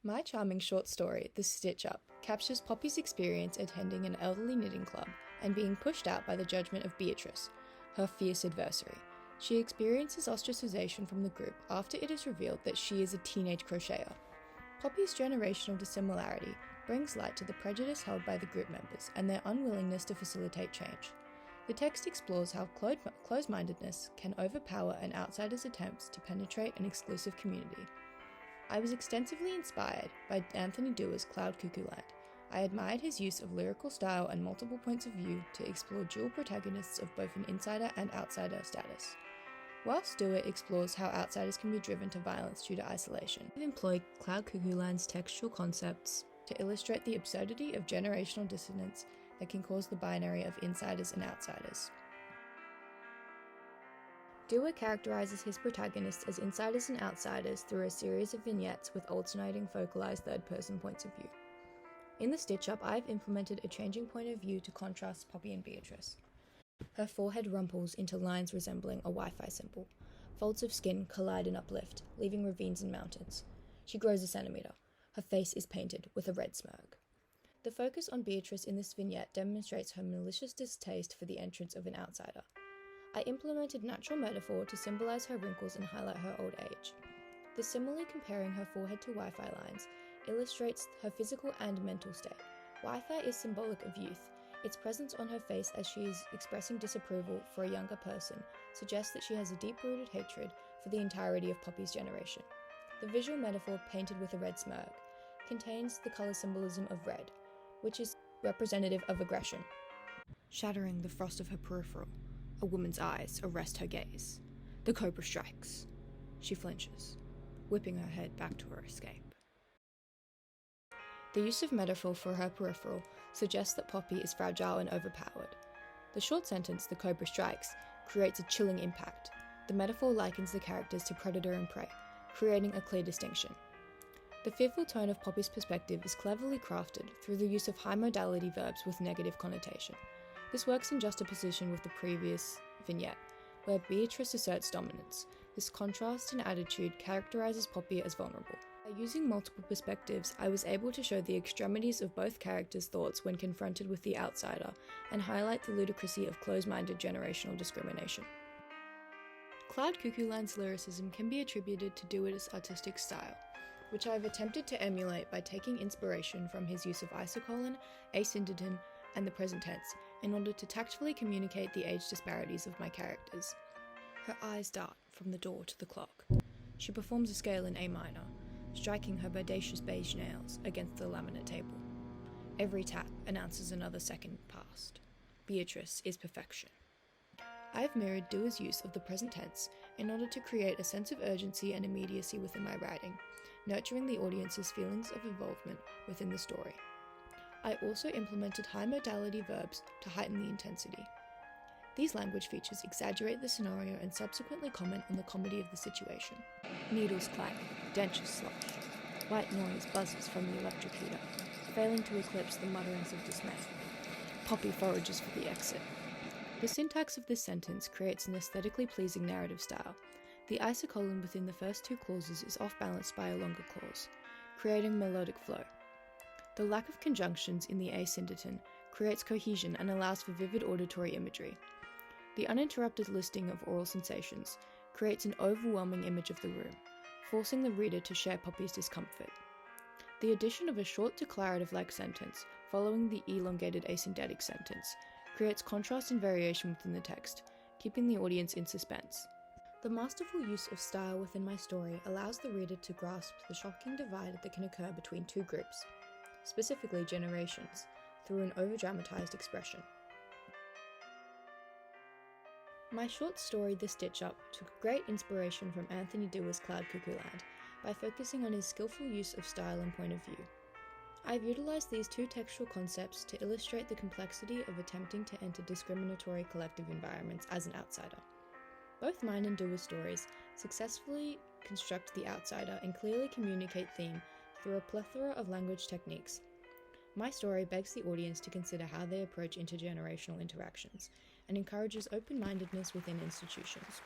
My charming short story, The Stitch Up, captures Poppy's experience attending an elderly knitting club and being pushed out by the judgment of Beatrice, her fierce adversary. She experiences ostracization from the group after it is revealed that she is a teenage crocheter. Poppy's generational dissimilarity brings light to the prejudice held by the group members and their unwillingness to facilitate change. The text explores how closed-mindedness can overpower an outsider's attempts to penetrate an exclusive community. I was extensively inspired by Anthony Doerr's Cloud Cuckoo Land. I admired his use of lyrical style and multiple points of view to explore dual protagonists of both an insider and outsider status. Whilst Doerr explores how outsiders can be driven to violence due to isolation, I've employed Cloud Cuckoo Land's textual concepts to illustrate the absurdity of generational dissonance that can cause the binary of insiders and outsiders. Doerr characterizes his protagonists as insiders and outsiders through a series of vignettes with alternating focalized third-person points of view. In The Stitch Up, I've implemented a changing point of view to contrast Poppy and Beatrice. Her forehead rumples into lines resembling a Wi-Fi symbol. Folds of skin collide and uplift, leaving ravines and mountains. She grows a centimeter. Her face is painted with a red smirk. The focus on Beatrice in this vignette demonstrates her malicious distaste for the entrance of an outsider. I implemented natural metaphor to symbolize her wrinkles and highlight her old age. The simile comparing her forehead to Wi-Fi lines illustrates her physical and mental state. Wi-Fi is symbolic of youth. Its presence on her face as she is expressing disapproval for a younger person suggests that she has a deep-rooted hatred for the entirety of Poppy's generation. The visual metaphor, painted with a red smirk, contains the color symbolism of red, which is representative of aggression. Shattering the frost of her peripheral, a woman's eyes arrest her gaze. The cobra strikes. She flinches, whipping her head back to her escape. The use of metaphor for her peripheral suggests that Poppy is fragile and overpowered. The short sentence, "the cobra strikes," creates a chilling impact. The metaphor likens the characters to predator and prey, creating a clear distinction. The fearful tone of Poppy's perspective is cleverly crafted through the use of high-modality verbs with negative connotation. This works in juxtaposition with the previous vignette, where Beatrice asserts dominance. This contrast in attitude characterizes Poppy as vulnerable. By using multiple perspectives, I was able to show the extremities of both characters' thoughts when confronted with the outsider, and highlight the ludicrousy of closed-minded generational discrimination. Cloud Cuckoo Land's lyricism can be attributed to Doerr's artistic style, which I have attempted to emulate by taking inspiration from his use of isocolon, asyndeton, and the present tense in order to tactfully communicate the age disparities of my characters. Her eyes dart from the door to the clock. She performs a scale in A minor, striking her bodacious beige nails against the laminate table. Every tap announces another second passed. Beatrice is perfection. I have mirrored Doerr's use of the present tense in order to create a sense of urgency and immediacy within my writing, nurturing the audience's feelings of involvement within the story. I also implemented high-modality verbs to heighten the intensity. These language features exaggerate the scenario and subsequently comment on the comedy of the situation. Needles clang, dentures slosh. White noise buzzes from the electrocutor, failing to eclipse the mutterings of dismay. Poppy forages for the exit. The syntax of this sentence creates an aesthetically pleasing narrative style. The isocolon within the first two clauses is off-balanced by a longer clause, creating melodic flow. The lack of conjunctions in the asyndeton creates cohesion and allows for vivid auditory imagery. The uninterrupted listing of oral sensations creates an overwhelming image of the room, forcing the reader to share Poppy's discomfort. The addition of a short declarative-like sentence following the elongated asyndetic sentence creates contrast and variation within the text, keeping the audience in suspense. The masterful use of style within my story allows the reader to grasp the shocking divide that can occur between two groups, specifically generations, through an over-dramatized expression. My short story, The Stitch Up, took great inspiration from Anthony Doerr's Cloud Cuckoo Land by focusing on his skillful use of style and point of view. I've utilized these two textual concepts to illustrate the complexity of attempting to enter discriminatory collective environments as an outsider. Both mine and Doerr's stories successfully construct the outsider and clearly communicate theme through a plethora of language techniques. My story begs the audience to consider how they approach intergenerational interactions and encourages open-mindedness within institutions.